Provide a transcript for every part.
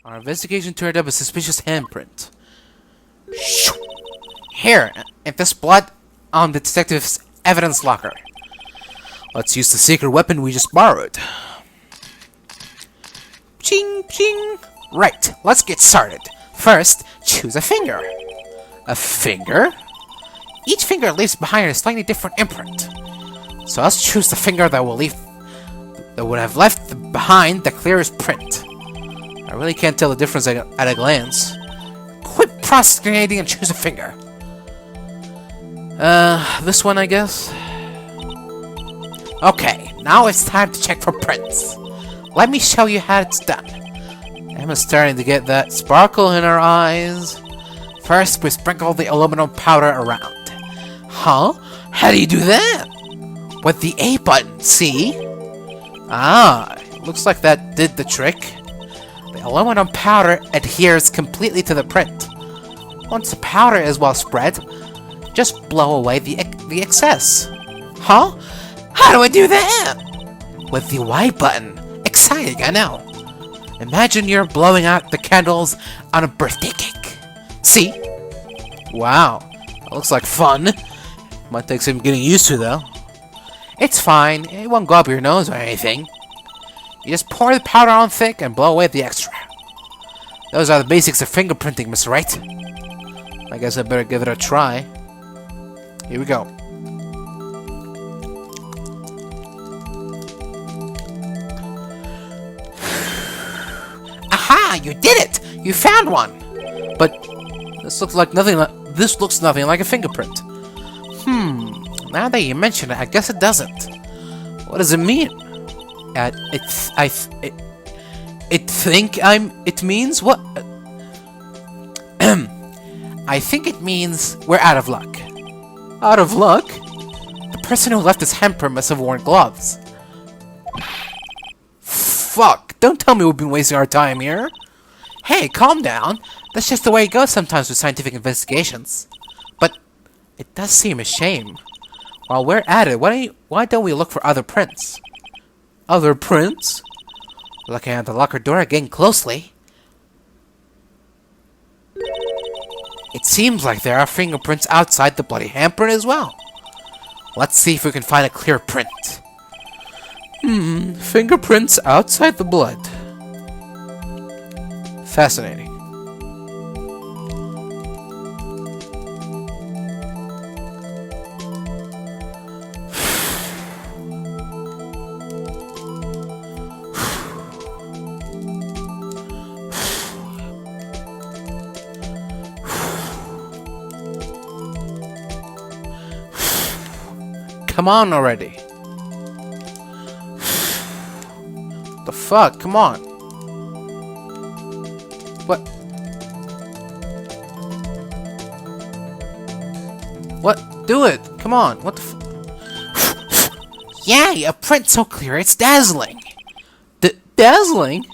Our investigation turned up a suspicious handprint. Here, and this blood on the detective's evidence locker. Let's use the secret weapon we just borrowed. Ching, ching. Right, let's get started. First, choose a finger. A finger? Each finger leaves behind a slightly different imprint. So let's choose the finger that would have left behind the clearest print. I really can't tell the difference at a glance. Quit procrastinating and choose a finger. This one, I guess? Okay, now it's time to check for prints. Let me show you how it's done. Emma's starting to get that sparkle in her eyes. First, we sprinkle the aluminum powder around. Huh? How do you do that? With the A button, see? Ah, looks like that did the trick. The aluminum powder adheres completely to the print. Once the powder is well spread, just blow away the excess. Huh? How do I do that? With the Y button. Exciting, I know. Imagine you're blowing out the candles on a birthday cake. See? Wow, that looks like fun. Might take some getting used to, though. It's fine. It won't go up your nose or anything. You just pour the powder on thick and blow away the extra. Those are the basics of fingerprinting, Mr. Wright. I guess I better give it a try. Here we go. Aha! You did it! You found one! But this looks like nothing. This looks nothing like a fingerprint. Now that you mention it, I guess it doesn't. What does it mean? It means what? I think it means we're out of luck. Out of luck? The person who left his handprint must have worn gloves. Fuck! Don't tell me we've been wasting our time here. Hey, calm down. That's just the way it goes sometimes with scientific investigations. But it does seem a shame. While we're at it, why don't we look for other prints? Other prints? Looking at the locker door again closely. It seems like there are fingerprints outside the bloody handprint as well. Let's see if we can find a clear print. Fingerprints outside the blood. Fascinating. Come on already. The fuck? Come on. What? What? Do it. Come on. What the Yay! A print so clear it's dazzling. Dazzling?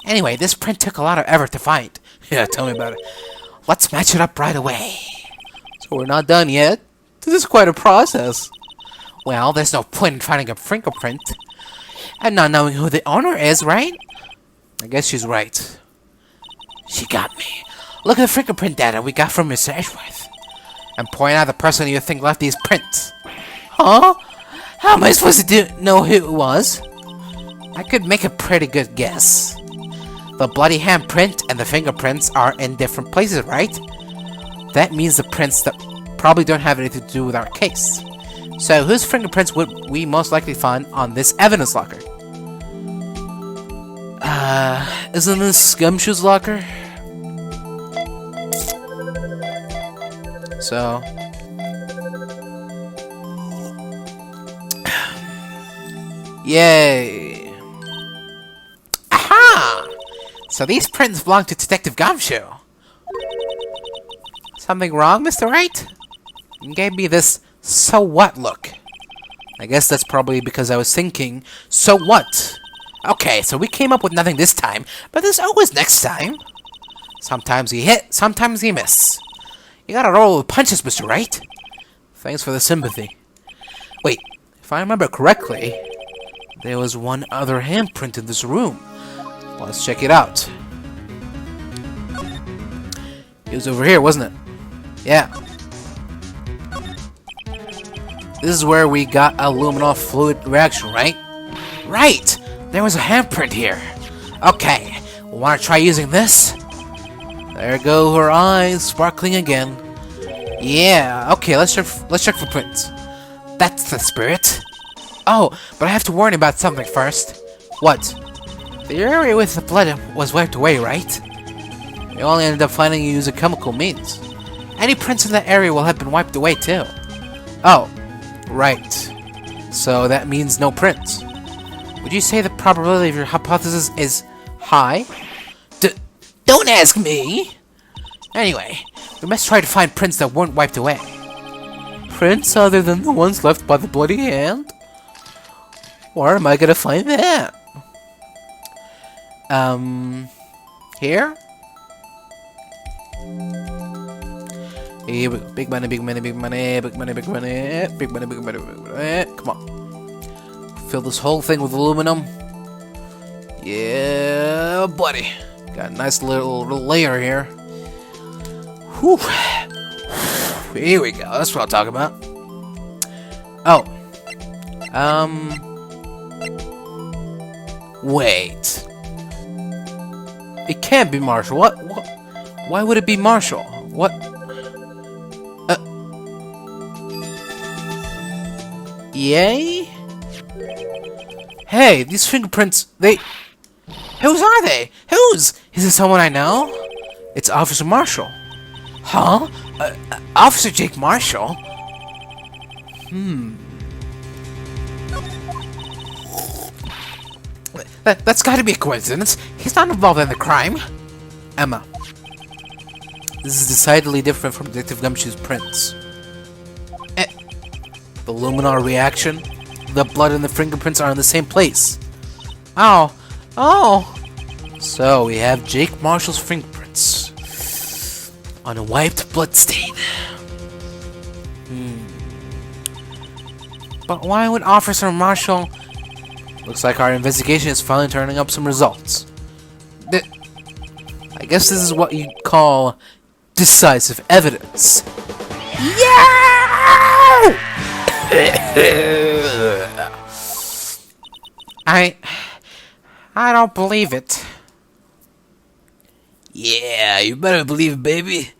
Anyway, this print took a lot of effort to find. Yeah, tell me about it. Let's match it up right away. So we're not done yet? This is quite a process. Well, there's no point in finding a fingerprint and not knowing who the owner is, right? I guess she's right. She got me. Look at the fingerprint data we got from Mr. Edgeworth. And point out the person you think left these prints. Huh? How am I supposed to know who it was? I could make a pretty good guess. The bloody handprint and the fingerprints are in different places, right? That means the prints that probably don't have anything to do with our case. So, whose fingerprints would we most likely find on this evidence locker? Isn't this Gumshoe's locker? So... Yay! Aha! So these prints belong to Detective Gumshoe. Something wrong, Mr. Wright? You gave me this so what look. I guess that's probably because I was thinking, so what? Okay, so we came up with nothing this time, but there's always next time. Sometimes you hit, sometimes you miss. You gotta roll with punches, Mr. Wright. Thanks for the sympathy. Wait, if I remember correctly, there was one other handprint in this room. Let's check it out. was over here, wasn't it? Yeah. This is where we got aluminum fluid reaction, right? Right! There was a handprint here. Okay, wanna try using this? There go her eyes, sparkling again. Yeah, okay, let's check for prints. That's the spirit. Oh, but I have to warn you about something first. What? The area with the blood was wiped away, right? We only ended up finding you using chemical means. Any prints in that area will have been wiped away too. Oh, right. So that means no prints. Would you say the probability of your hypothesis is high? Don't ask me! Anyway, we must try to find prints that weren't wiped away. Prints other than the ones left by the bloody hand? Where am I gonna find that? Here? Here we go. Big money, big money, big money, big money, big money, big money, big money, big money. Come on. Fill this whole thing with aluminum. Yeah, buddy. Got a nice little layer here. Whew. Here we go. That's what I'm talking about. Oh. Wait. It can't be Marshall. What? Why would it be Marshall? What? Yay? Hey, these fingerprints, Whose are they? Whose? Is it someone I know? It's Officer Marshall. Huh? Officer Jake Marshall? That's gotta be a coincidence. He's not involved in the crime. Emma. This is decidedly different from Detective Gumshoe's prints. The luminar reaction, the blood and the fingerprints are in the same place. Oh. So we have Jake Marshall's fingerprints on a wiped bloodstain. But why would Officer Marshall... Looks like our investigation is finally turning up some results. I guess this is what you'd call decisive evidence. Yeah! I don't believe it. Yeah, you better believe it, baby.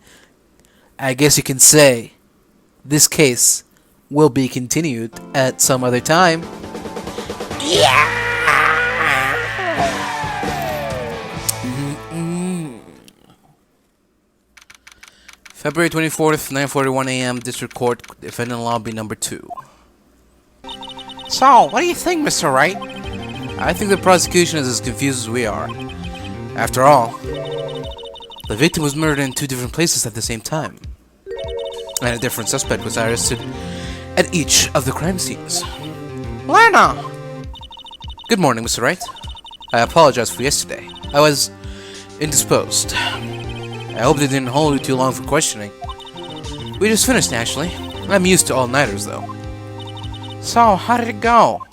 I guess you can say this case will be continued at some other time. Yeah! February 24th, 9:41 a.m. District Court, Defendant Lobby Number 2. So, what do you think, Mr. Wright? I think the prosecution is as confused as we are. After all, the victim was murdered in 2 different places at the same time, and a different suspect was arrested at each of the crime scenes. Lana! Good morning, Mr. Wright. I apologize for yesterday. I was indisposed. I hope they didn't hold you too long for questioning. We just finished, actually. I'm used to all-nighters, though. So, how did it go?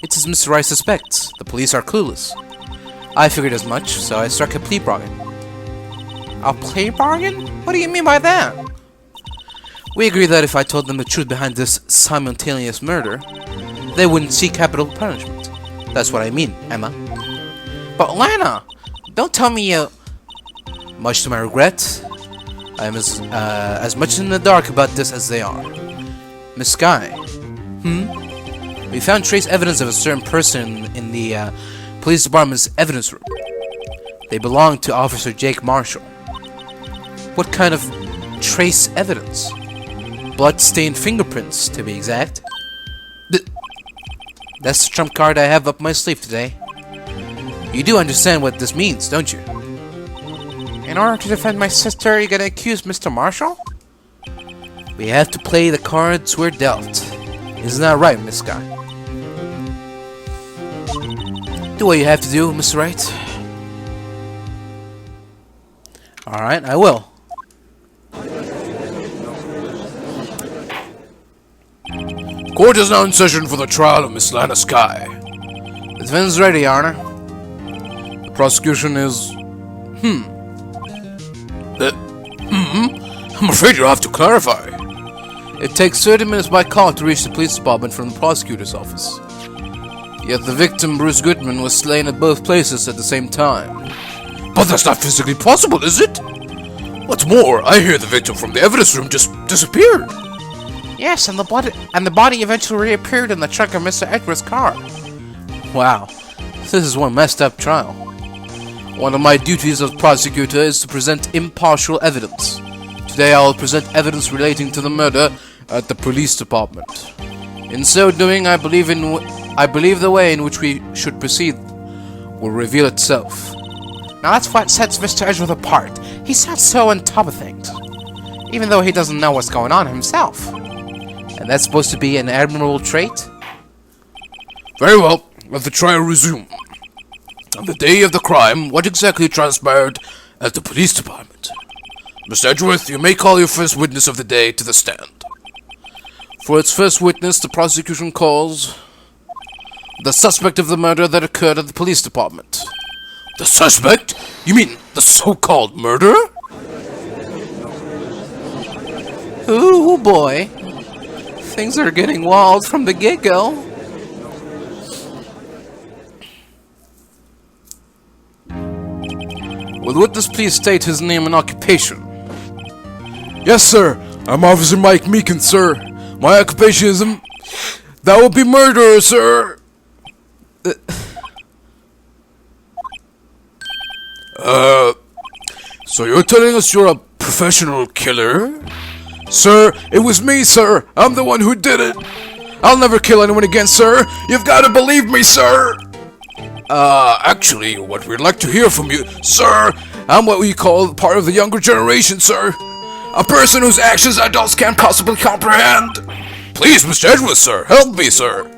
It's as Mr. Wright suspects. The police are clueless. I figured as much, so I struck a plea bargain. A plea bargain? What do you mean by that? We agreed that if I told them the truth behind this simultaneous murder, they wouldn't see capital punishment. That's what I mean, Emma. But Lana, don't tell me you... Much to my regret, I am as much in the dark about this as they are. Miss Sky. We found trace evidence of a certain person in the police department's evidence room. They belong to Officer Jake Marshall. What kind of trace evidence? Blood-stained fingerprints, to be exact. That's the trump card I have up my sleeve today. You do understand what this means, don't you? In order to defend my sister, you're gonna accuse Mr. Marshall? We have to play the cards we're dealt. Isn't that right, Miss Scott? Do what you have to do, Mr. Wright. Alright, I will. Court is now in session for the trial of Miss Lana Sky. The defense is ready, Your Honor. The prosecution is... I'm afraid you'll have to clarify. It takes 30 minutes by car to reach the police department from the prosecutor's office. Yet the victim, Bruce Goodman, was slain at both places at the same time. But that's not physically possible, is it? What's more, I hear the victim from the evidence room just disappeared. Yes, and the body eventually reappeared in the trunk of Mr. Edwards' car. Wow, this is one messed up trial. One of my duties as prosecutor is to present impartial evidence. Today I will present evidence relating to the murder at the police department. In so doing, I believe the way in which we should proceed will reveal itself. Now that's what sets Mr. Edgeworth apart. He's not so on top of things, even though he doesn't know what's going on himself. And that's supposed to be an admirable trait? Very well, let the trial resume. On the day of the crime, what exactly transpired at the police department? Mr. Edgeworth, you may call your first witness of the day to the stand. For its first witness, the prosecution calls the suspect of the murder that occurred at the police department. The suspect? You mean the so-called murderer? Ooh, boy. Things are getting wild from the get-go. Will the witness please state his name and occupation? Yes, sir. I'm Officer Mike Meekins, sir. My occupation is that would be murderer, sir. So you're telling us you're a professional killer? Sir, it was me, sir. I'm the one who did it. I'll never kill anyone again, sir. You've got to believe me, sir. Actually, what we'd like to hear from you, sir, I'm what we call part of the younger generation, sir. A person whose actions adults can't possibly comprehend. Please, Mr. Edwards, sir, help me, sir.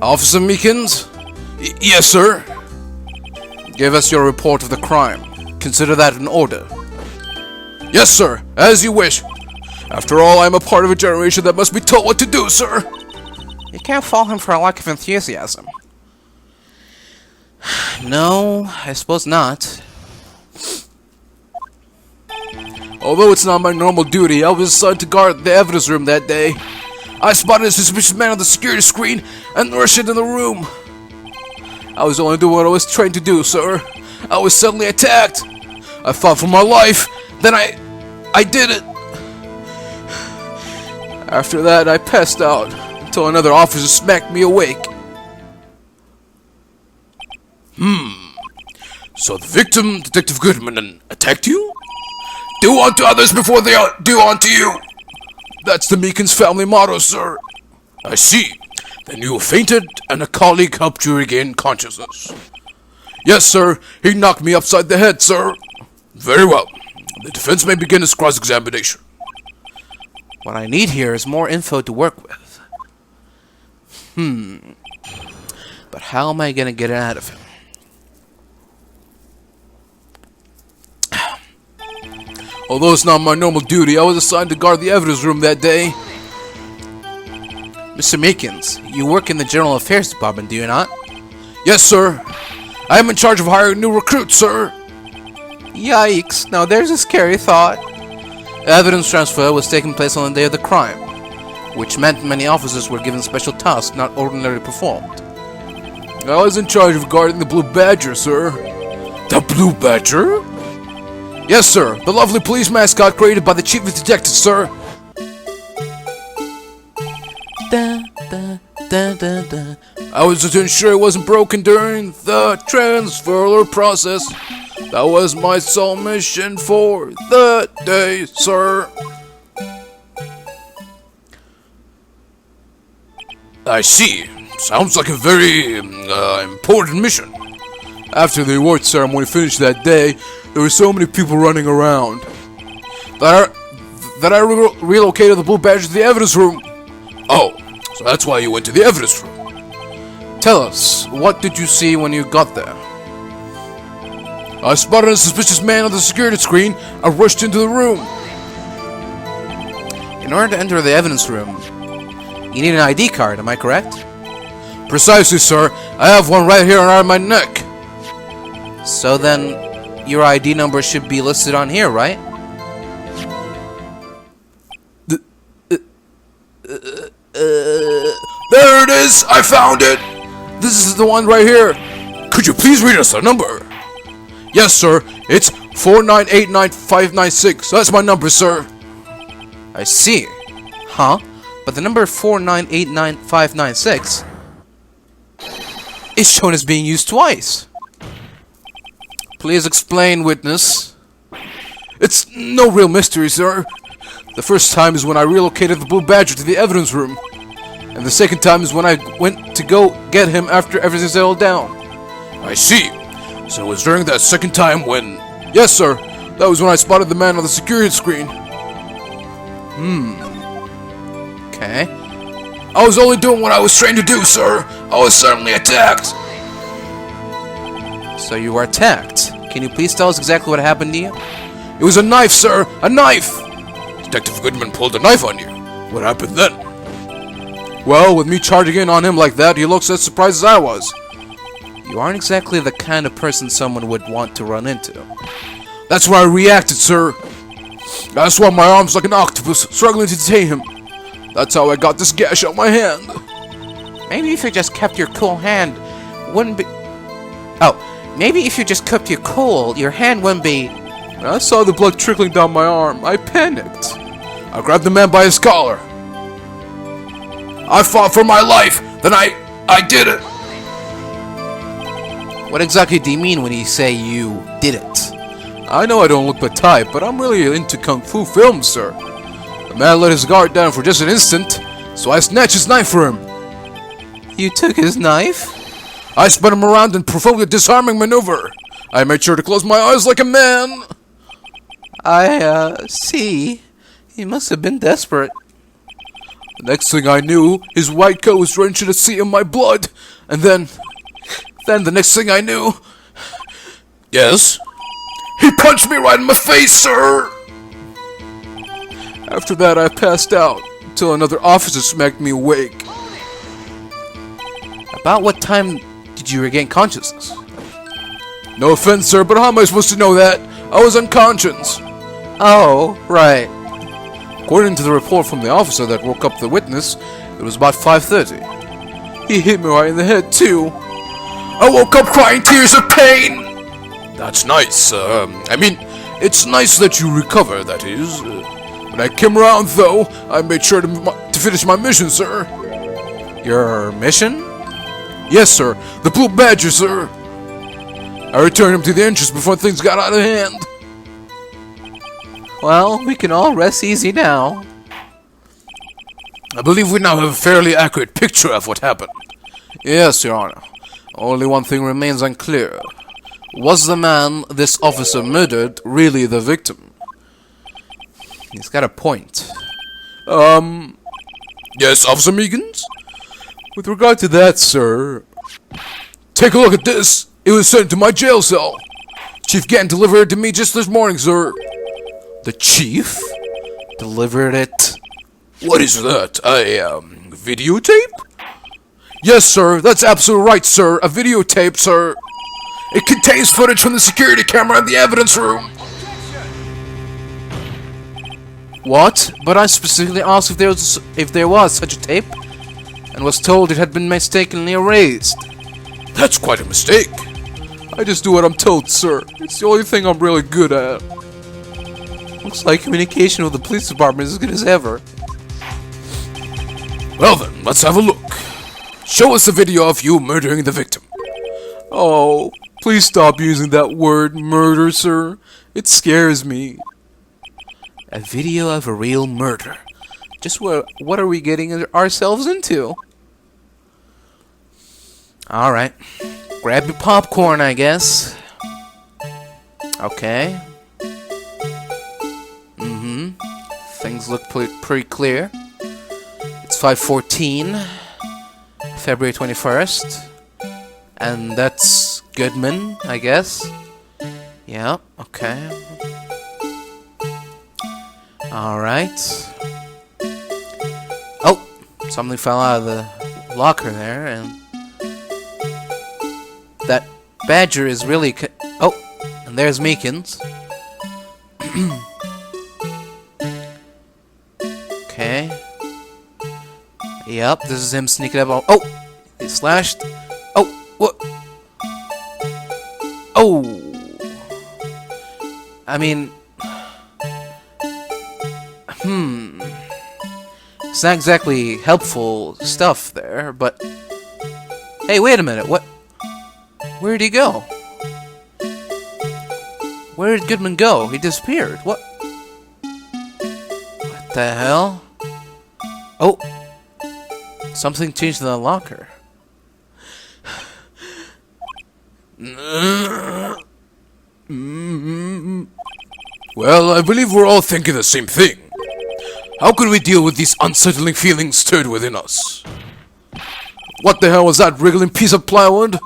Officer Meekins? Yes, sir. Give us your report of the crime. Consider that an order. Yes, sir, as you wish. After all, I'm a part of a generation that must be told what to do, sir. You can't fault him for a lack of enthusiasm. No, I suppose not. Although it's not my normal duty, I was assigned to guard the evidence room that day. I spotted a suspicious man on the security screen and rushed into the room. I was only doing what I was trained to do, sir. I was suddenly attacked. I fought for my life. Then I did it. After that, I passed out until another officer smacked me awake. So the victim, Detective Goodman, attacked you? Do unto others before they do unto you. That's the Meekins family motto, sir. I see. Then you fainted and a colleague helped you regain consciousness. Yes, sir. He knocked me upside the head, sir. Very well. The defense may begin its cross-examination. What I need here is more info to work with. But how am I gonna get it out of him? Although it's not my normal duty, I was assigned to guard the evidence room that day. Mr. Meekins, you work in the General Affairs Department, do you not? Yes, sir. I am in charge of hiring new recruits, sir. Yikes, now there's a scary thought. Evidence transfer was taking place on the day of the crime, which meant many officers were given special tasks not ordinarily performed. I was in charge of guarding the Blue Badger, sir. The Blue Badger? Yes, sir. The lovely police mascot created by the chief of detectives, sir. I was to ensure it wasn't broken during the transfer process. That was my sole mission for the day, sir. I see. Sounds like a very important mission. After the award ceremony finished that day, there were so many people running around that I relocated the Blue Badger to the evidence room. Oh, so that's why you went to the evidence room. Tell us, what did you see when you got there? I spotted a suspicious man on the security screen. I rushed into the room. In order to enter the evidence room, you need an ID card, am I correct? Precisely, sir. I have one right here around my neck. So then, your ID number should be listed on here, right? There it is! I found it! This is the one right here. Could you please read us the number? Yes, sir. It's 4989596. That's my number, sir. I see. Huh? But the number 4989596 is shown as being used twice. Please explain, witness. It's no real mystery, sir. The first time is when I relocated the Blue Badger to the evidence room. And the second time is when I went to go get him after everything settled down. I see. So it was during that second time when... Yes, sir. That was when I spotted the man on the security screen. Okay. I was only doing what I was trained to do, sir. I was suddenly attacked. So you were attacked. Can you please tell us exactly what happened to you? It was a knife, sir. A knife. Detective Goodman pulled a knife on you. What happened then? Well, with me charging in on him like that, he looks as surprised as I was. You aren't exactly the kind of person someone would want to run into. That's why I reacted, sir. I swung my arms like an octopus, struggling to detain him. That's how I got this gash on my hand. Maybe if you just kept your cool hand, wouldn't be... Oh, maybe if you just kept your cool, your hand wouldn't be... When I saw the blood trickling down my arm, I panicked. I grabbed the man by his collar. I fought for my life. Then I did it. What exactly do you mean when you say you did it? I know I don't look the type, but I'm really into kung fu films, sir. The man let his guard down for just an instant, so I snatched his knife for him. You took his knife? I spun him around and performed a disarming maneuver. I made sure to close my eyes like a man. I see. He must have been desperate. The next thing I knew, his white coat was drenched to the sea in my blood. And then the next thing I knew... Yes? He punched me right in my face, sir! After that, I passed out, until another officer smacked me awake. About what time did you regain consciousness? No offense, sir, but how am I supposed to know that? I was unconscious. Oh, right. According to the report from the officer that woke up the witness, it was about 5:30. He hit me right in the head, too. I woke up crying tears of pain! That's nice, I mean, it's nice that you recover, that is. When I came around, though, I made sure to finish my mission, sir. Your mission? Yes, sir. The Blue Badger, sir. I returned him to the entrance before things got out of hand. Well, we can all rest easy now. I believe we now have a fairly accurate picture of what happened. Yes, Your Honor. Only one thing remains unclear. Was the man this officer murdered really the victim? He's got a point. Yes, Officer Meekins? With regard to that, sir... Take a look at this! It was sent to my jail cell! Chief Gann delivered it to me just this morning, sir. The chief? Delivered it? What is that? A, videotape? Yes, sir, that's absolutely right, sir. A videotape, sir. It contains footage from the security camera in the evidence room. What? But I specifically asked if there was such a tape, and was told it had been mistakenly erased. That's quite a mistake. I just do what I'm told, sir. It's the only thing I'm really good at. Looks like communication with the police department is as good as ever. Well then, let's have a look. Show us a video of you murdering the victim. Oh, please stop using that word, murder, sir. It scares me. A video of a real murder. Just what are we getting ourselves into? Alright. Grab your popcorn, I guess. Okay. Things look pretty clear. It's 5:14, February 21st. And that's Goodman, I guess. Yeah, okay. Alright. Oh! Something fell out of the locker there, and... that badger is really... oh! And there's Meekins. Okay. Yep, this is him sneaking up on... Oh! He slashed. Oh! What? Oh! I mean... It's not exactly helpful stuff there, but... Hey, wait a minute, what... Where'd he go? Where did Goodman go? He disappeared. What? What the hell? Oh! Something changed in the locker. Well, I believe we're all thinking the same thing. How could we deal with these unsettling feelings stirred within us? What the hell was that wriggling piece of plywood?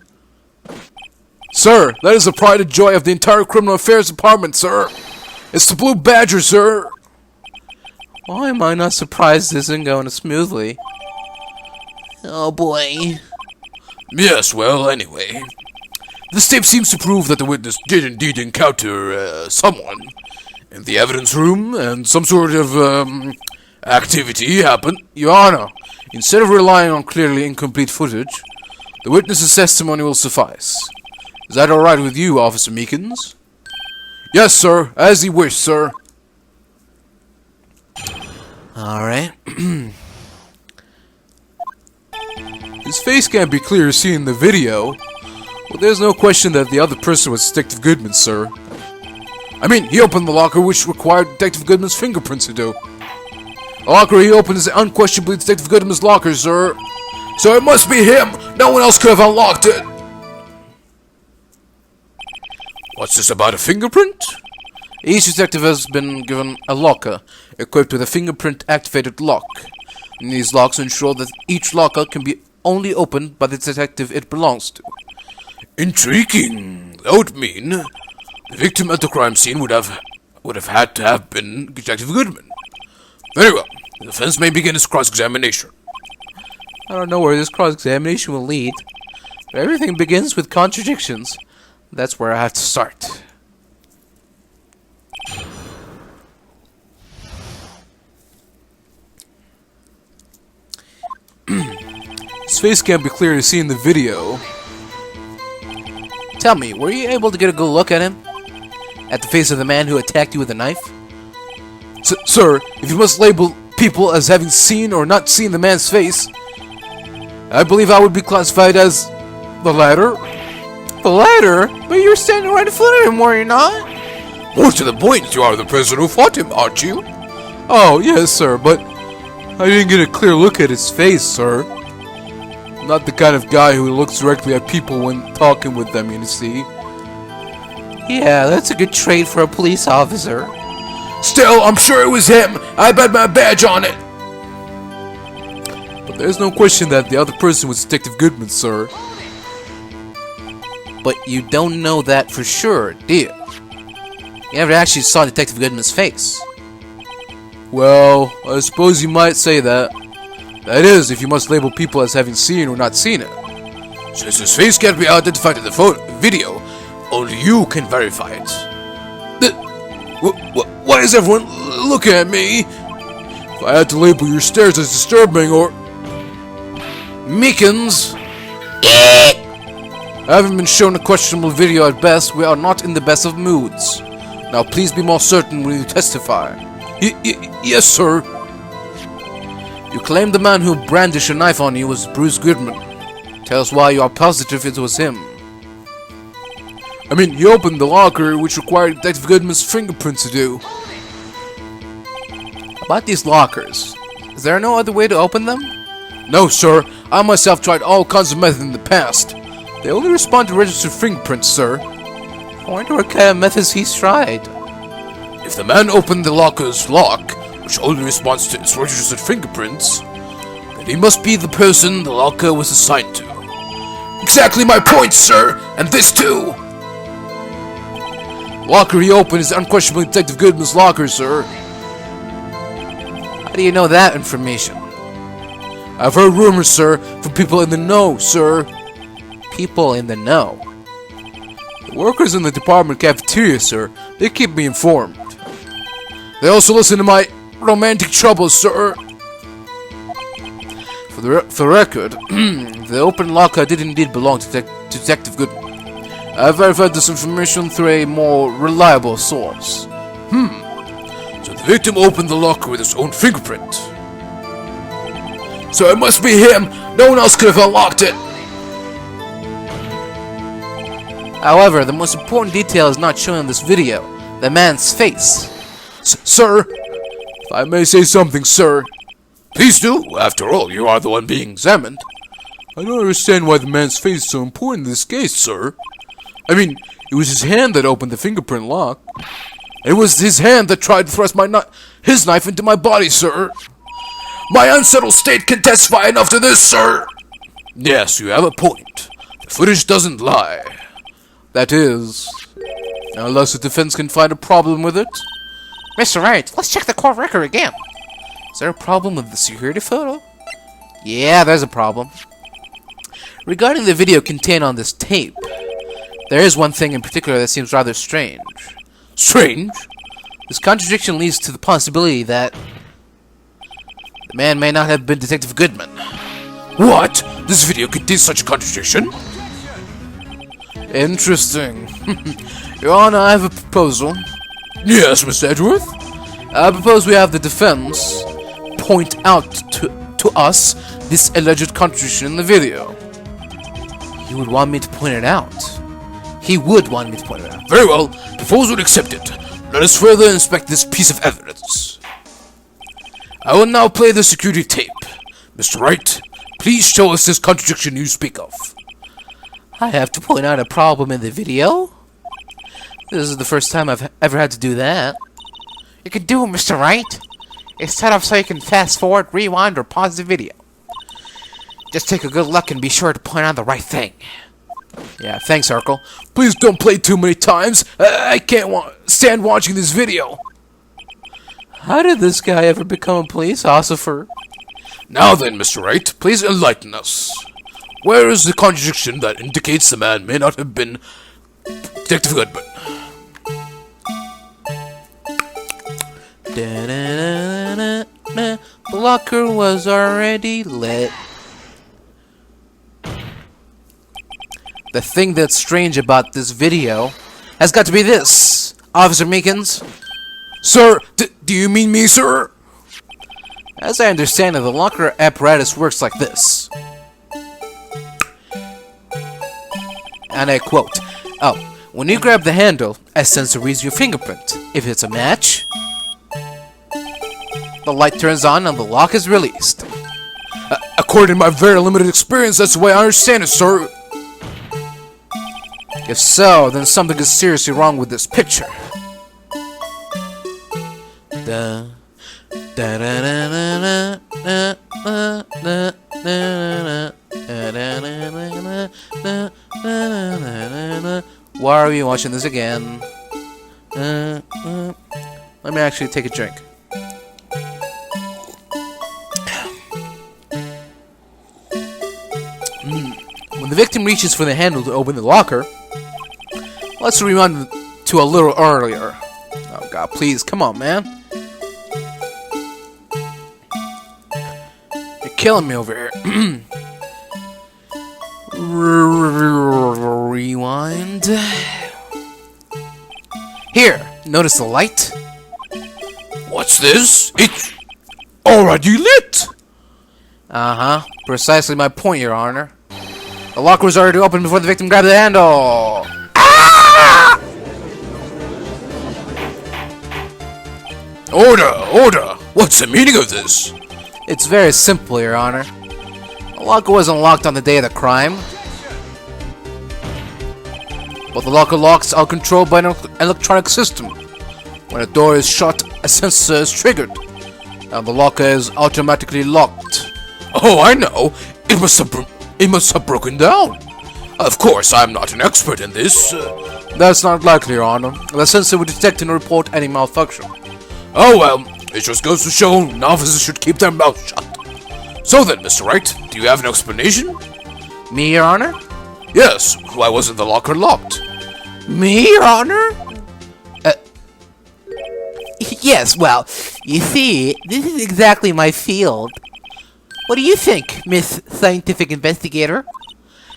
Sir, that is the pride and joy of the entire Criminal Affairs Department, sir. It's the Blue Badger, sir. Why am I not surprised this isn't going smoothly? Oh boy. Yes, well, anyway. This tape seems to prove that the witness did indeed encounter, someone in the evidence room, and some sort of, activity happened. Your Honor, instead of relying on clearly incomplete footage, the witness's testimony will suffice. Is that alright with you, Officer Meekins? Yes, sir. As you wish, sir. Alright. His face can't be clear seen in the video. Well, there's no question that the other person was Detective Goodman, sir. I mean, he opened the locker which required Detective Goodman's fingerprints to do. The locker he opened is unquestionably Detective Goodman's locker, sir. So it must be him! No one else could have unlocked it! What's this about a fingerprint? Each detective has been given a locker, equipped with a fingerprint-activated lock. And these locks ensure that each locker can be only opened by the detective it belongs to. Intriguing. That would mean the victim at the crime scene would have had to have been Detective Goodman. Very well. The defense may begin its cross-examination. I don't know where this cross-examination will lead, but everything begins with contradictions. That's where I have to start. His face can't be clearly seen in the video. Tell me, were you able to get a good look at him? At the face of the man who attacked you with a knife? Sir, if you must label people as having seen or not seen the man's face, I believe I would be classified as the latter. The latter? But you're standing right in front of him, were you not? More to the point, you are the person who fought him, aren't you? Oh, yes, sir, but I didn't get a clear look at his face, sir. I'm not the kind of guy who looks directly at people when talking with them, you see. Yeah, that's a good trait for a police officer. Still, I'm sure it was him. I bet my badge on it. But there's no question that the other person was Detective Goodman, sir. But you don't know that for sure, do you? You never actually saw Detective Goodman's face. Well, I suppose you might say that. That is, if you must label people as having seen or not seen it. Since his face can't be identified in the video, only you can verify it. Why is everyone looking at me? If I had to label your stares as disturbing or... Meekins! Having been shown a questionable video at best, we are not in the best of moods. Now please be more certain when you testify. Yes, sir. You claim the man who brandished a knife on you was Bruce Goodman. Tell us why you are positive it was him. I mean, he opened the locker, which required Detective Goodman's fingerprints to do. About these lockers, is there no other way to open them? No, sir. I myself tried all kinds of methods in the past. They only respond to registered fingerprints, sir. I wonder what kind of methods he's tried. If the man opened the locker's lock, which only responds to its registered fingerprints, then he must be the person the locker was assigned to. Exactly my point, sir! And this too! Locker he opened is unquestionably Detective Goodman's locker, sir. How do you know that information? I've heard rumors, sir, from people in the know, sir. People in the know? The workers in the department cafeteria, sir, they keep me informed. They also listen to my romantic troubles, sir. For For the record, the open locker did indeed belong to Detective Goodman. I verified this information through a more reliable source. So the victim opened the locker with his own fingerprint. So it must be him! No one else could have unlocked it! However, the most important detail is not shown in this video. The man's face. Sir, if I may say something, sir. Please do. After all, you are the one being examined. I don't understand why the man's face is so important in this case, sir. I mean, it was his hand that opened the fingerprint lock. It was his hand that tried to thrust his knife into my body, sir. My unsettled state can testify enough to this, sir. Yes, you have a point. The footage doesn't lie. That is, unless the defense can find a problem with it. Mr. Wright, let's check the court record again. Is there a problem with the security photo? Yeah, there's a problem. Regarding the video contained on this tape, there is one thing in particular that seems rather strange. Strange? This contradiction leads to the possibility that the man may not have been Detective Goodman. What? This video contains such a contradiction? Interesting. Your Honor, I have a proposal. Yes, Mr. Edgeworth? I propose we have the defense point out to us this alleged contradiction in the video. He would want me to point it out. He would want me to point it out. Very well. Proposal accepted. Let us further inspect this piece of evidence. I will now play the security tape. Mr. Wright, please show us this contradiction you speak of. I have to point out a problem in the video? This is the first time I've ever had to do that. You can do it, Mr. Wright. It's set up so you can fast forward, rewind, or pause the video. Just take a good look and be sure to point out the right thing. Yeah, thanks, Urkel. Please don't play too many times. I can't stand watching this video. How did this guy ever become a police officer? Now then, Mr. Wright, please enlighten us. Where is the contradiction that indicates the man may not have been Detective Goodman? The locker was already lit. The thing that's strange about this video has got to be this, Officer Meekins. Sir, do you mean me, sir? As I understand it, the locker apparatus works like this. And I quote, "Oh, when you grab the handle, a sensor reads your fingerprint. If it's a match, the light turns on and the lock is released." According to my very limited experience, that's the way I understand it, sir. If so, then something is seriously wrong with this picture. Why are we watching this again? Let me actually take a drink. When the victim reaches for the handle to open the locker, let's rewind to a little earlier. Oh god, please, come on, man. You're killing me over here. Rewind. Here, notice the light? What's this? It's already lit! Uh-huh. Precisely my point, Your Honor. The locker was already open before the victim grabbed the handle. Ah! Order! What's the meaning of this? It's very simple, Your Honor. The locker wasn't locked on the day of the crime. But the locker locks are controlled by an electronic system. When a door is shut, a sensor is triggered, and the locker is automatically locked. Oh, I know. It must have broken down. Of course, I'm not an expert in this. That's not likely, Your Honor. The sensor would detect and report any malfunction. Oh well, it just goes to show novices should keep their mouths shut. So then, Mr. Wright, do you have an explanation? Me, Your Honor? Yes, why wasn't the locker locked? Me, Your Honor? Yes, well, you see, this is exactly my field. What do you think, Miss Scientific Investigator?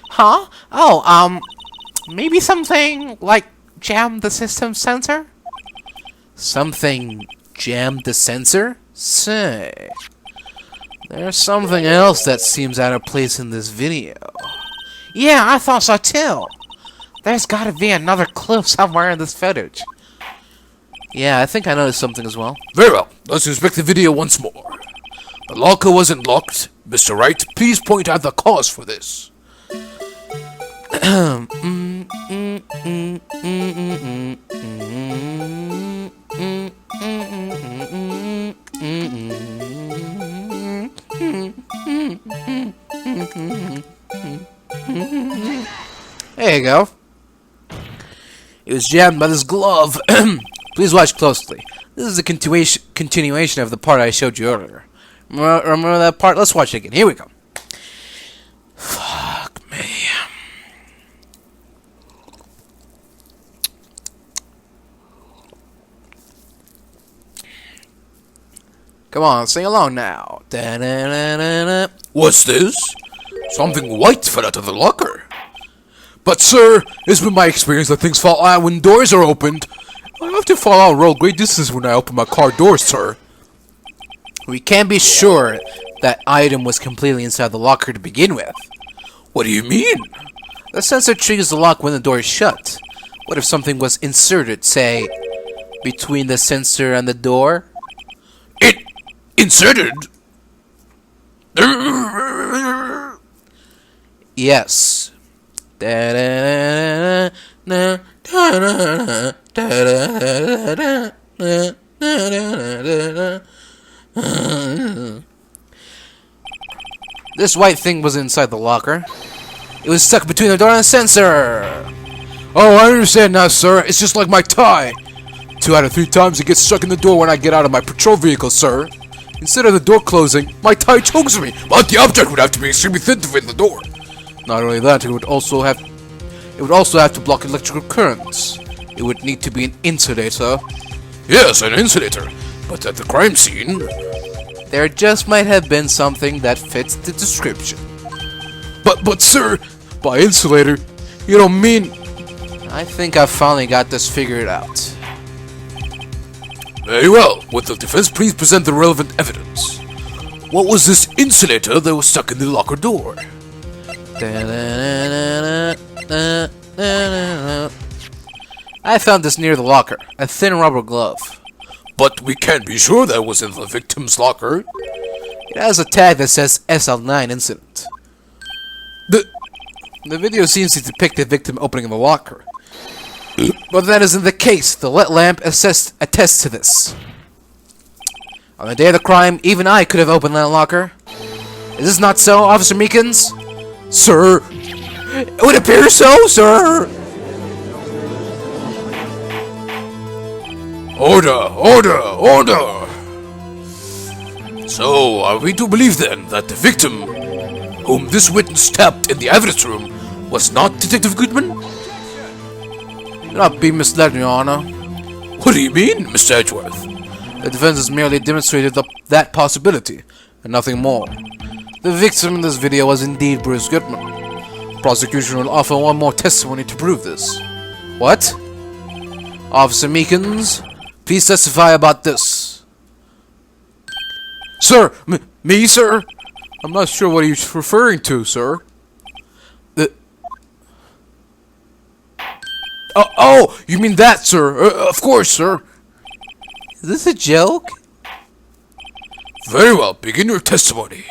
Huh? Oh, maybe something like jam the system sensor? Something jammed the sensor? Say, there's something else that seems out of place in this video. Yeah, I thought so too. There's gotta be another clue somewhere in this footage. Yeah, I think I noticed something as well. Very well. Let's inspect the video once more. The locker wasn't locked. Mr. Wright, please point out the cause for this. There you go. It was jammed by this glove. Please watch closely. This is a continuation of the part I showed you earlier. Remember that part? Let's watch it again. Here we go. Fuck me. Come on, sing along now. Da-da-da-da-da. What's this? Something white fell out of the locker. But, sir, it's been my experience that things fall out when doors are opened. I have to fall out real great distance when I open my car door, sir. We can't be sure that item was completely inside the locker to begin with. What do you mean? The sensor triggers the lock when the door is shut. What if something was inserted, say, between the sensor and the door? It inserted? Yes. This white thing was inside the locker. It was stuck between the door and the sensor. Oh, I understand now, sir. It's just like my tie. 2 out of 3 times it gets stuck in the door when I get out of my patrol vehicle, sir. Instead of the door closing, my tie chokes me, but the object would have to be extremely thin to fit in the door. Not only that, it would also have to block electrical currents. It would need to be an insulator. Yes, an insulator. But at the crime scene... There just might have been something that fits the description. But sir, by insulator, you don't mean... I think I finally got this figured out. Very well. Would the defense please present the relevant evidence? What was this insulator that was stuck in the locker door? I found this near the locker. A thin rubber glove. But we can't be sure that was in the victim's locker. It has a tag that says SL9 incident. The video seems to depict the victim opening the locker. But that isn't the case. The lit lamp attests to this. On the day of the crime, even I could have opened that locker. Is this not so, Officer Meekins? Sir, It would appear so, sir! Order! So, are we to believe then that the victim, whom this witness tapped in the evidence room, was not Detective Goodman? Do not be misled, Your Honor. What do you mean, Mr. Edgeworth? The defense has merely demonstrated that possibility, and nothing more. The victim in this video was indeed Bruce Goodman. The prosecution will offer one more testimony to prove this. What? Officer Meekins, please testify about this. Sir, me, sir? I'm not sure what he's referring to, sir. Oh, you mean that, sir? Of course, sir. Is this a joke? Very well, begin your testimony.